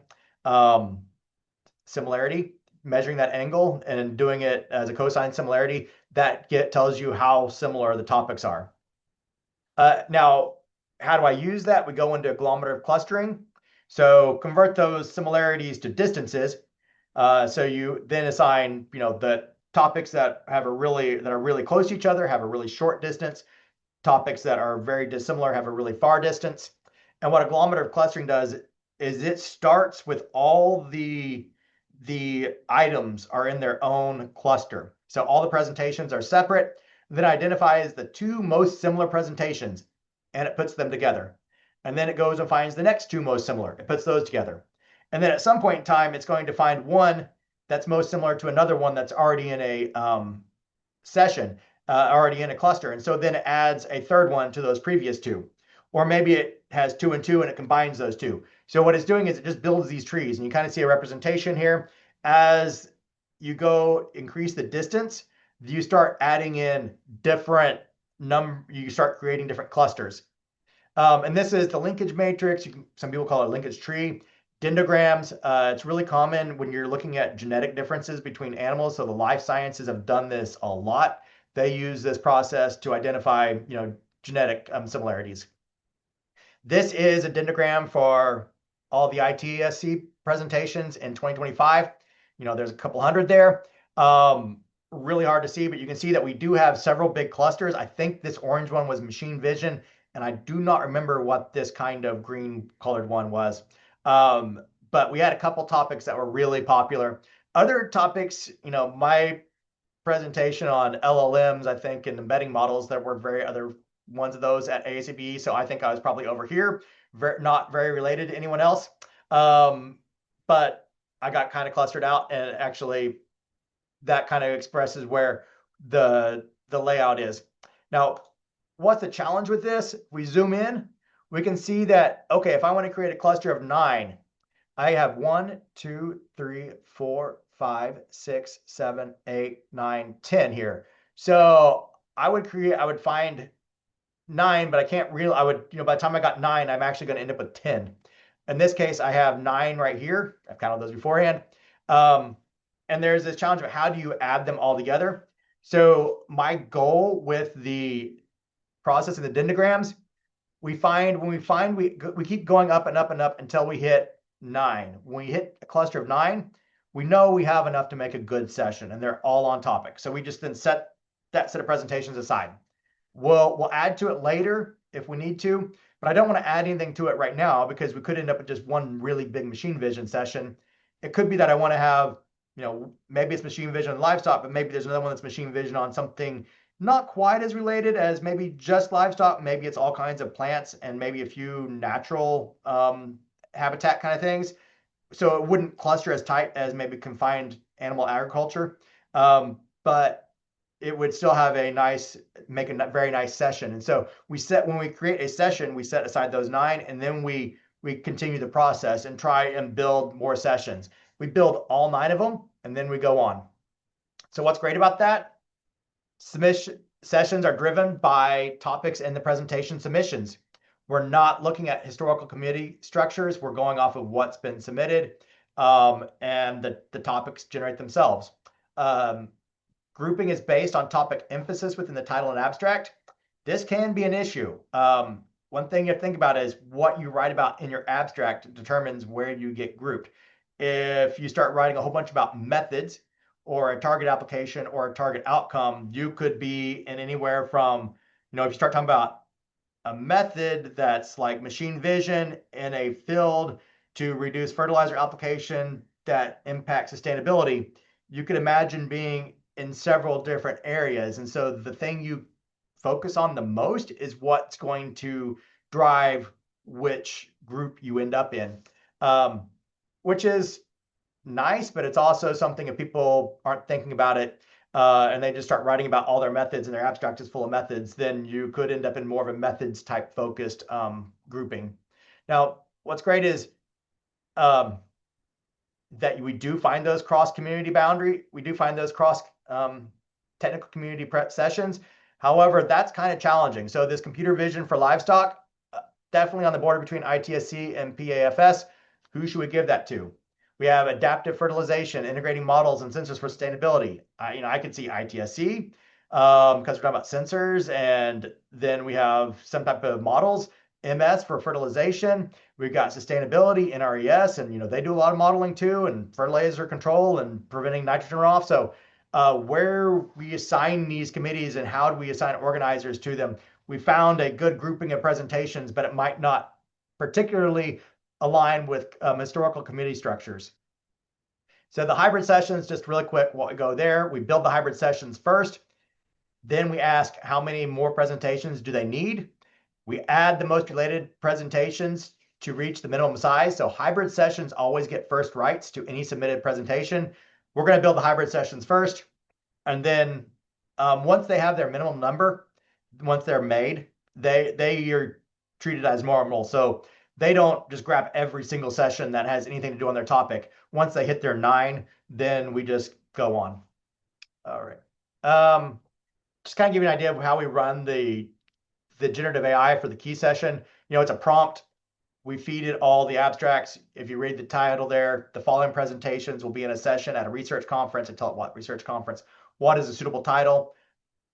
similarity, measuring that angle and doing it as a cosine similarity, that tells you how similar the topics are. Now, how do I use that? We go into agglomerative clustering. So convert those similarities to distances. So you then assign, the topics that are really close to each other have a really short distance. Topics that are very dissimilar have a really far distance. And what agglomerative clustering does is it starts with all the items are in their own cluster. So all the presentations are separate, then identifies the 2 most similar presentations, and it puts them together. And then it goes and finds the next 2 most similar. It puts those together. And then at some point in time, it's going to find one that's most similar to another one that's already in a session, already in a cluster. And so then it adds a third one to those previous 2. Or maybe it has 2 and 2 and it combines those 2. So what it's doing is it just builds these trees. And you kind of see a representation here. As you increase the distance, you start adding in different you start creating different clusters. And this is the linkage matrix. Some people call it a linkage tree. Dendrograms, it's really common when you're looking at genetic differences between animals. So the life sciences have done this a lot. They use this process to identify, genetic similarities. This is a dendrogram for all the ITSC presentations in 2025. There's a couple hundred there. Really hard to see, but you can see that we do have several big clusters. I think this orange one was machine vision, and I do not remember what this kind of green colored one was. But we had a couple topics that were really popular. Other topics, my presentation on LLMs, I think, and embedding models, there were other ones of those at ASABE. So I think I was probably over here, not very related to anyone else. But I got kind of clustered out, and actually that kind of expresses where the layout is. Now, what's the challenge with this? If we zoom in, we can see that, okay, if I want to create a cluster of 9, I have 1, 2, 3, 4, 5, 6, 7, 8, 9, 10 here. So I would find 9, but I can't really, by the time I got 9, I'm actually going to end up with 10. In this case, I have 9 right here. I've counted those beforehand. And there's this challenge of how do you add them all together? So my goal with the process of the dendrograms, we keep going up and up and up until we hit 9. When we hit a cluster of 9, we know we have enough to make a good session, and they're all on topic. So we just then set that set of presentations aside. We'll add to it later if we need to, but I don't want to add anything to it right now because we could end up with just one really big machine vision session. It could be that I want to have, maybe it's machine vision on livestock, but maybe there's another one that's machine vision on something not quite as related as maybe just livestock. Maybe it's all kinds of plants and maybe a few natural habitat kind of things. So it wouldn't cluster as tight as maybe confined animal agriculture. But it would still have make a very nice session. And so when we create a session, we set aside those 9, and then we continue the process and try and build more sessions. We build all 9 of them, and then we go on. So what's great about that? Sessions are driven by topics in the presentation submissions. We're not looking at historical committee structures. We're going off of what's been submitted, and the topics generate themselves. Grouping is based on topic emphasis within the title and abstract. This can be an issue. One thing you have to think about is what you write about in your abstract determines where you get grouped. If you start writing a whole bunch about methods or a target application or a target outcome, you could be in anywhere from, if you start talking about a method that's like machine vision in a field to reduce fertilizer application that impacts sustainability, you could imagine being in several different areas. And so the thing you focus on the most is what's going to drive which group you end up in, which is nice, but it's also something if people aren't thinking about it and they just start writing about all their methods and their abstract is full of methods, then you could end up in more of a methods type focused grouping. Now, what's great is that we do find those cross technical community prep sessions. However, that's kind of challenging. So this computer vision for livestock, definitely on the border between ITSC and PAFS. Who should we give that to? We have adaptive fertilization, integrating models and sensors for sustainability. I could see ITSC because we're talking about sensors, and then we have some type of models. MS for fertilization. We've got sustainability, NRES, and they do a lot of modeling too, and fertilizer control and preventing nitrogen runoff. So where we assign these committees and how do we assign organizers to them, we found a good grouping of presentations, but it might not particularly align with historical committee structures. So the hybrid sessions, just really quick, what we go there, we build the hybrid sessions first. Then we ask how many more presentations do they need? We add the most related presentations to reach the minimum size. So hybrid sessions always get first rights to any submitted presentation. We're going to build the hybrid sessions first. And then once they have their minimum number, once they're made, they are treated as normal. So they don't just grab every single session that has anything to do on their topic. Once they hit their 9, then we just go on. All right. Just kind of give you an idea of how we run the generative AI for the key session. It's a prompt. We feed it all the abstracts. If you read the title there, the following presentations will be in a session at a research conference. I tell it what research conference, what is a suitable title,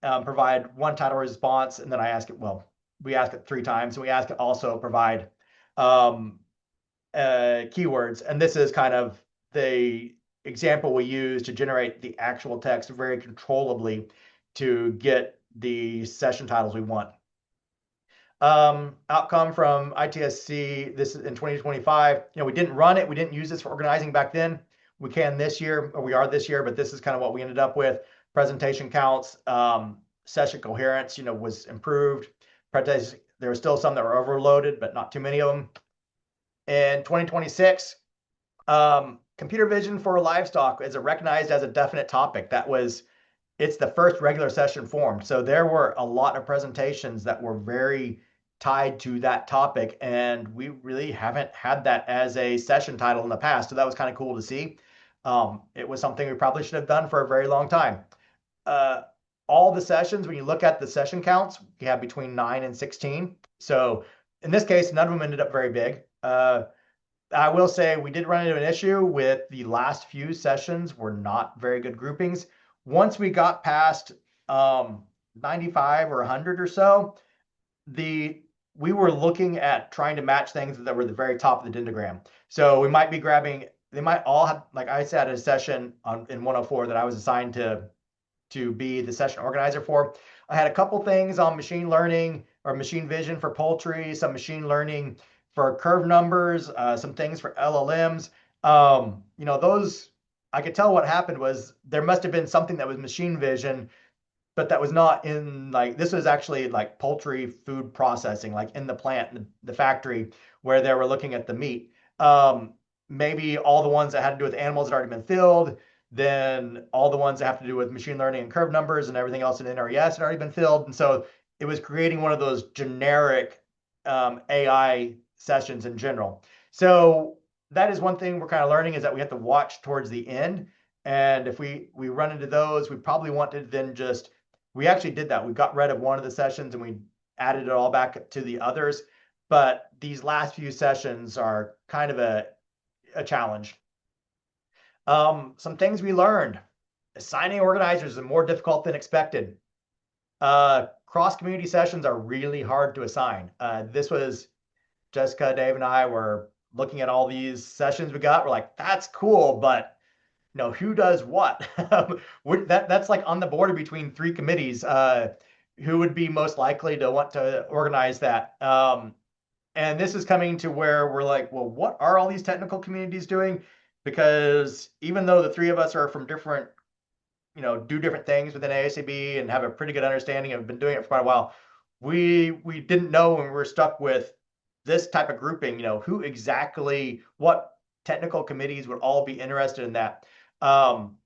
provide one title response, and then I ask it, we ask it 3 times, and we ask it also provide keywords. And this is kind of the example we use to generate the actual text very controllably to get the session titles we want. Outcome from ITSC, this is in 2025. We didn't run it. We didn't use this for organizing back then. We can this year, or we are this year, but this is kind of what we ended up with. Presentation counts, session coherence, was improved. There were still some that were overloaded, but not too many of them. In 2026, computer vision for livestock is recognized as a definite topic. It's the first regular session formed. So there were a lot of presentations that were very tied to that topic, and we really haven't had that as a session title in the past. So that was kind of cool to see. It was something we probably should have done for a very long time. Uh, all the sessions, when you look at the session counts, we have between 9 and 16. So in this case, none of them ended up very big. I will say we did run into an issue with the last few sessions were not very good groupings. Once we got past 95 or 100 or so, we were looking at trying to match things that were the very top of the dendrogram. So we might be grabbing, they might all have, like I said, a session in 104 that I was assigned to be the session organizer for. I had a couple things on machine learning or machine vision for poultry, some machine learning for curve numbers, some things for LLMs. Those I could tell what happened was there must have been something that was machine vision, but that was not in like this was actually like poultry food processing, like in the plant, the factory where they were looking at the meat. Maybe all the ones that had to do with animals had already been filled. Then all the ones that have to do with machine learning and curve numbers and everything else in NRES had already been filled. And so it was creating one of those generic AI sessions in general. So that is one thing we're kind of learning is that we have to watch towards the end. And if we run into those, we probably want to then just we actually did that. We got rid of one of the sessions and we added it all back to the others. But these last few sessions are kind of a challenge. Some things we learned. Assigning organizers is more difficult than expected. Cross-community sessions are really hard to assign. This was Jessica, Dave, and I were looking at all these sessions we got. We're like, that's cool, but who does what? That's like on the border between three committees. Who would be most likely to want to organize that? And this is coming to where we're like, well, what are all these technical communities doing? Because even though the three of us are from different, do different things within ASAB and have a pretty good understanding and have been doing it for quite a while, we didn't know when we were stuck with this type of grouping, who exactly, what technical committees would all be interested in that.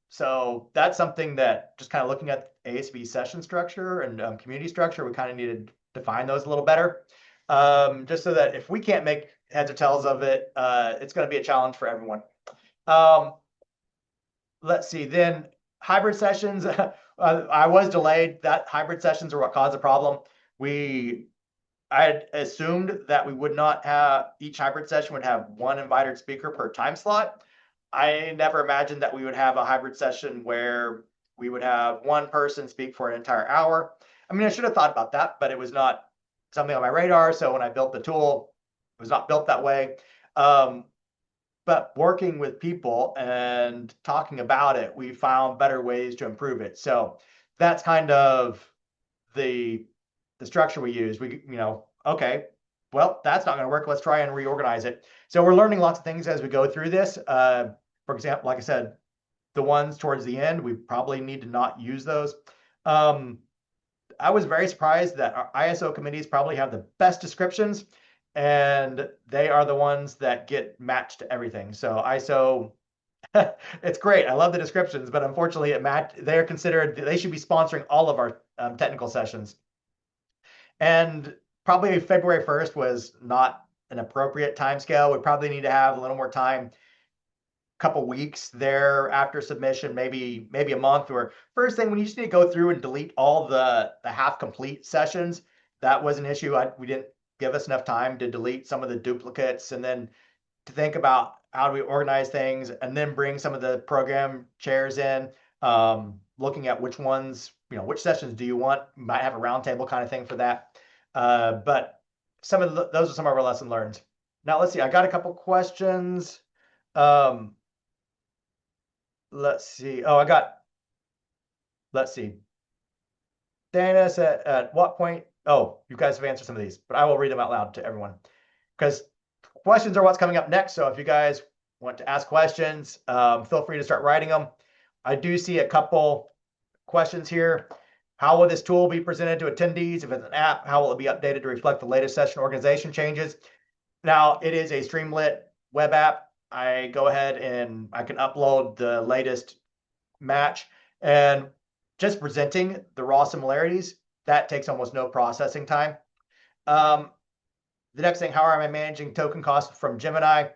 So that's something that just kind of looking at ASB session structure and community structure, we kind of need to define those a little better. Just so that if we can't make heads or tails of it, it's going to be a challenge for everyone. Let's see, then hybrid sessions. I was delayed. That hybrid sessions are what caused the problem. I had assumed that we would not have each hybrid session would have one invited speaker per time slot. I never imagined that we would have a hybrid session where we would have one person speak for an entire hour. I mean, I should have thought about that, but it was not something on my radar. So when I built the tool, it was not built that way. But working with people and talking about it, we found better ways to improve it. So that's kind of the structure we use. Okay, well, that's not going to work. Let's try and reorganize it. So we're learning lots of things as we go through this. For example, like I said, the ones towards the end, we probably need to not use those. I was very surprised that our ISO committees probably have the best descriptions, and they are the ones that get matched to everything. So ISO, it's great. I love the descriptions, but unfortunately, they are considered, they should be sponsoring all of our technical sessions. And probably February 1st was not an appropriate time scale. We probably need to have a little more time, couple weeks there after submission, maybe a month. Or first thing, when you just need to go through and delete all the half complete sessions, that was an issue. We didn't give us enough time to delete some of the duplicates, and then to think about how do we organize things, and then bring some of the program chairs in, looking at which ones, which sessions do you want. You might have a roundtable kind of thing for that. But those are some of our lesson learned. Now let's see. I got a couple questions. Let's see. Let's see. Dana said, at what point? Oh, you guys have answered some of these, but I will read them out loud to everyone because questions are what's coming up next. So if you guys want to ask questions, feel free to start writing them. I do see a couple questions here. How will this tool be presented to attendees? If it's an app, how will it be updated to reflect the latest session organization changes? Now, it is a Streamlit web app. I go ahead and I can upload the latest match, and just presenting the raw similarities, that takes almost no processing time. The next thing, how am I managing token costs from Gemini?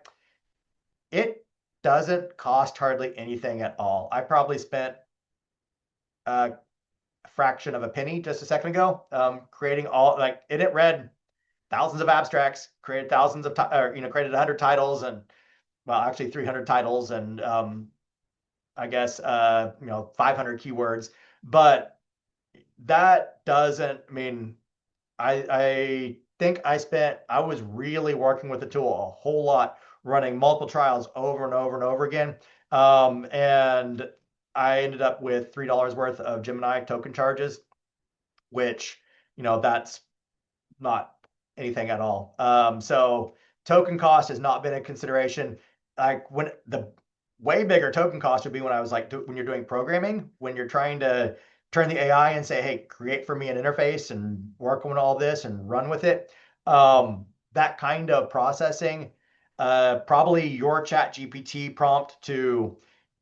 It doesn't cost hardly anything at all. I probably spent a fraction of a penny just a second ago creating all, like, it read thousands of abstracts, created thousands of, created 100 titles and, well, actually 300 titles and I guess, 500 keywords. But that doesn't, I mean, I think I was really working with the tool a whole lot, running multiple trials over and over and over again. And I ended up with $3 worth of Gemini token charges, which, that's not anything at all. So token cost has not been a consideration. Like when the way bigger token cost would be when I was like, when you're doing programming, when you're trying to turn the AI and say, hey, create for me an interface and work on all this and run with it. That kind of processing, probably your chat GPT prompt to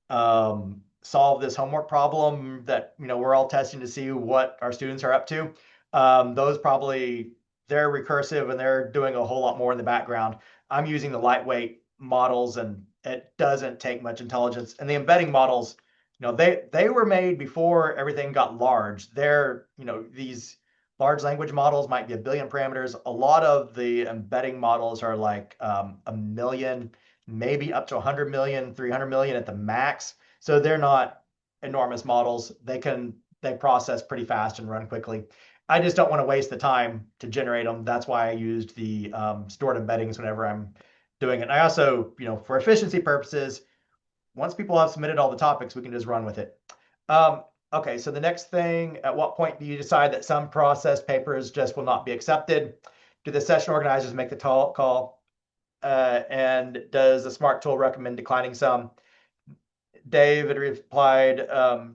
solve this homework problem that we're all testing to see what our students are up to. Those probably, they're recursive and they're doing a whole lot more in the background. I'm using the lightweight models and it doesn't take much intelligence. And the embedding models, they were made before everything got large. They're, these large language models might be 1 billion parameters. A lot of the embedding models are like 1 million, maybe up to 100 million, 300 million at the max. So they're not enormous models. They process pretty fast and run quickly. I just don't want to waste the time to generate them. That's why I used the stored embeddings whenever I'm doing it. And I also, for efficiency purposes, once people have submitted all the topics, we can just run with it. Okay, so the next thing, at what point do you decide that some processed papers just will not be accepted? Do the session organizers make the call? And does the SMART tool recommend declining some? David replied,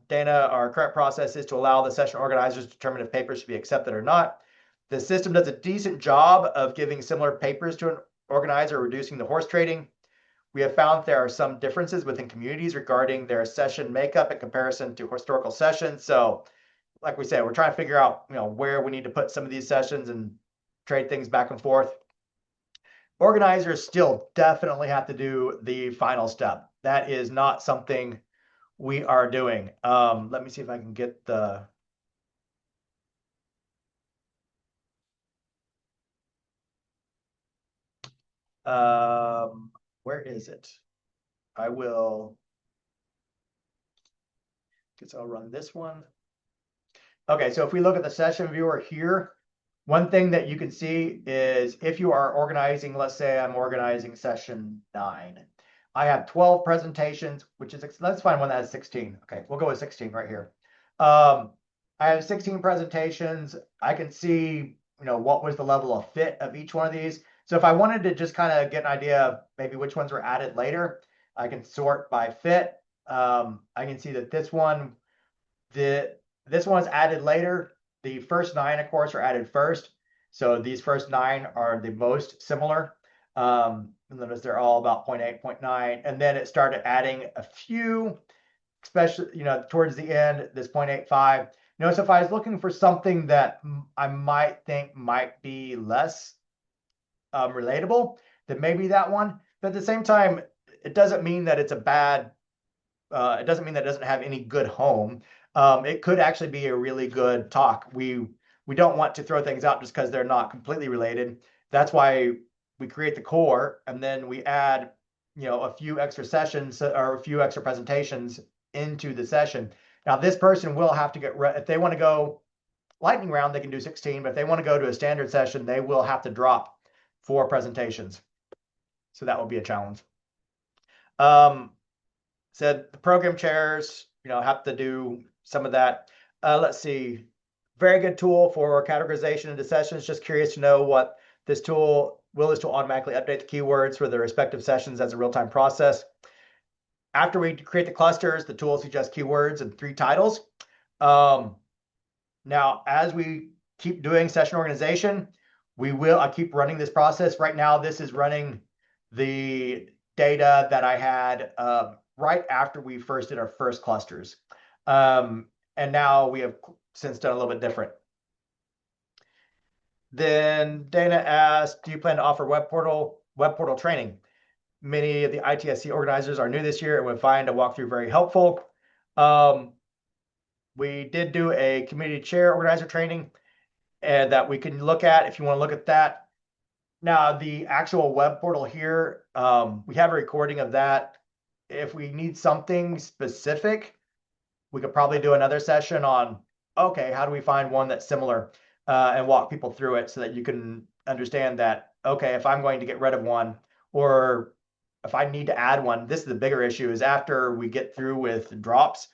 Dana, our current process is to allow the session organizers to determine if papers should be accepted or not. The system does a decent job of giving similar papers to an organizer, reducing the horse trading. We have found there are some differences within communities regarding their session makeup in comparison to historical sessions. So like we said, we're trying to figure out, where we need to put some of these sessions and trade things back and forth. Organizers still definitely have to do the final step. That is not something we are doing. Let me see if I can get the where is it? I will, guess I'll run this one. Okay, so if we look at the session viewer here, one thing that you can see is if you are organizing, let's say I'm organizing session 9. I have 12 presentations, which is, let's find one that has 16. Okay, we'll go with 16 right here. I have 16 presentations. I can see, what was the level of fit of each one of these. So if I wanted to just kind of get an idea of maybe which ones were added later, I can sort by fit. I can see that this one was added later. The first 9, of course, are added first. So these first 9 are the most similar. And notice they're all about 0.8, 0.9. And then it started adding a few, especially, towards the end, this 0.85. Notice if I was looking for something that I might think might be less relatable, then maybe that one. But at the same time, it doesn't mean that it's a bad, it doesn't mean that it doesn't have any good home. It could actually be a really good talk. We don't want to throw things out just because they're not completely related. That's why we create the core and then we add, a few extra sessions or a few extra presentations into the session. Now, this person will have to if they want to go lightning round, they can do 16, but if they want to go to a standard session, they will have to drop 4 presentations. So that will be a challenge. Said the program chairs, have to do some of that. Let's see. Very good tool for categorization into sessions. Just curious to know what this tool, will this tool automatically update the keywords for the respective sessions as a real-time process? After we create the clusters, the tool suggests keywords and 3 titles. Now, as we keep doing session organization, I keep running this process. Right now, this is running the data that I had right after we first did our first clusters. And now we have since done a little bit different. Then Dana asked, do you plan to offer web portal training? many of the ITSC organizers are new this year and would find a walkthrough very helpful. Um, we did do a community chair organizer training and that we can look at if you want to look at that. Now, the actual web portal here, we have a recording of that. If we need something specific, we could probably do another session on, okay, how do we find one that's similar and walk people through it so that you can understand that, okay, if I'm going to get rid of one or if I need to add one, this is the bigger issue is after we get through with drops,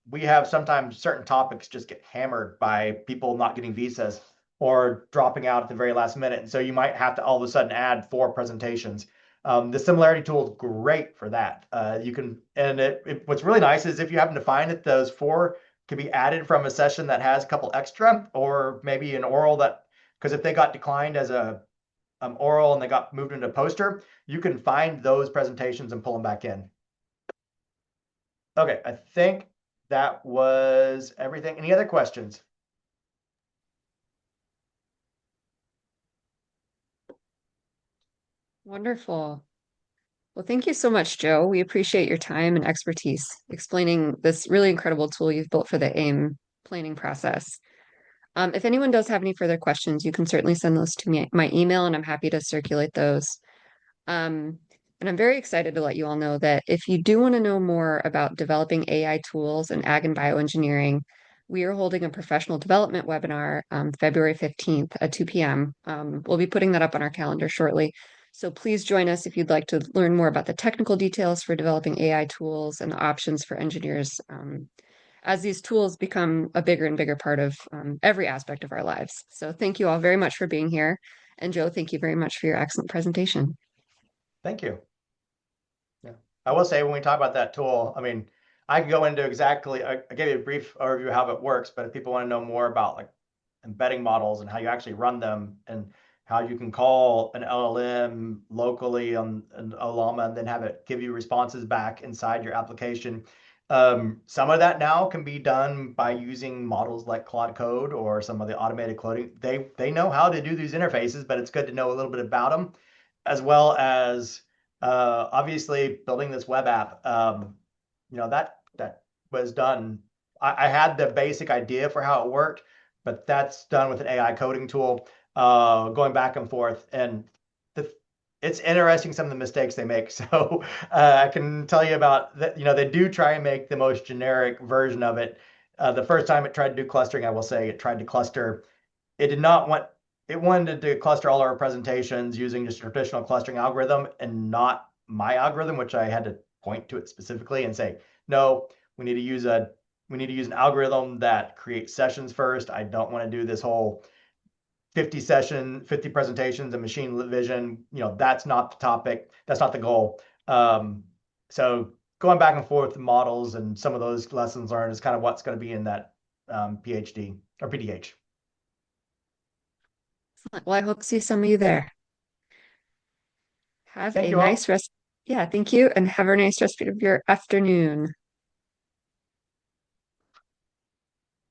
we have sometimes certain topics just get hammered by people not getting visas or dropping out at the very last minute. And so you might have to all of a sudden add 4 presentations. The similarity tool is great for that. You can, and what's really nice is if you happen to find that those 4 could be added from a session that has a couple extra, or maybe an oral that, because if they got declined as a oral and they got moved into a poster, you can find those presentations and pull them back in. Okay, I think that was everything. Any other questions? Wonderful. Well, thank you so much, Joe. We appreciate your time and expertise explaining this really incredible tool you've built for the AIM planning process. If anyone does have any further questions, you can certainly send those to me, my email, and I'm happy to circulate those. Um, and I'm very excited to let you all know that if you do want to know more about developing AI tools in ag and bioengineering, we are holding a professional development webinar February 15th at 2 p.m. We'll be putting that up on our calendar shortly. So please join us if you'd like to learn more about the technical details for developing AI tools and the options for engineers as these tools become a bigger and bigger part of every aspect of our lives. So thank you all very much for being here. And Joe, thank you very much for your excellent presentation. Thank you. Yeah. I will say when we talk about that tool, I mean, I could go into exactly, I gave you a brief overview of how it works, but if people want to know more about like embedding models and how you actually run them and how you can call an LLM locally on an Olama and then have it give you responses back inside your application. Some of that now can be done by using models like Claude Code or some of the automated coding. They know how to do these interfaces, but it's good to know a little bit about them, as well as obviously building this web app. That was done. I had the basic idea for how it worked, but that's done with an AI coding tool, going back and forth. And it's interesting some of the mistakes they make. So I can tell you about that. They do try and make the most generic version of it. The first time it tried to do clustering, I will say it tried to cluster. It did not want, it wanted to cluster all our presentations using just a traditional clustering algorithm and not my algorithm, which I had to point to it specifically and say, no, we need to use an algorithm that creates sessions first. I don't want to do this whole 50 presentations and machine vision. That's not the topic. That's not the goal. So going back and forth with models and some of those lessons learned is kind of what's going to be in that PhD or PDH. Well, I hope to see some of you there. Have Thank a you all. nice rest. Yeah, thank you. And have a nice rest of your afternoon.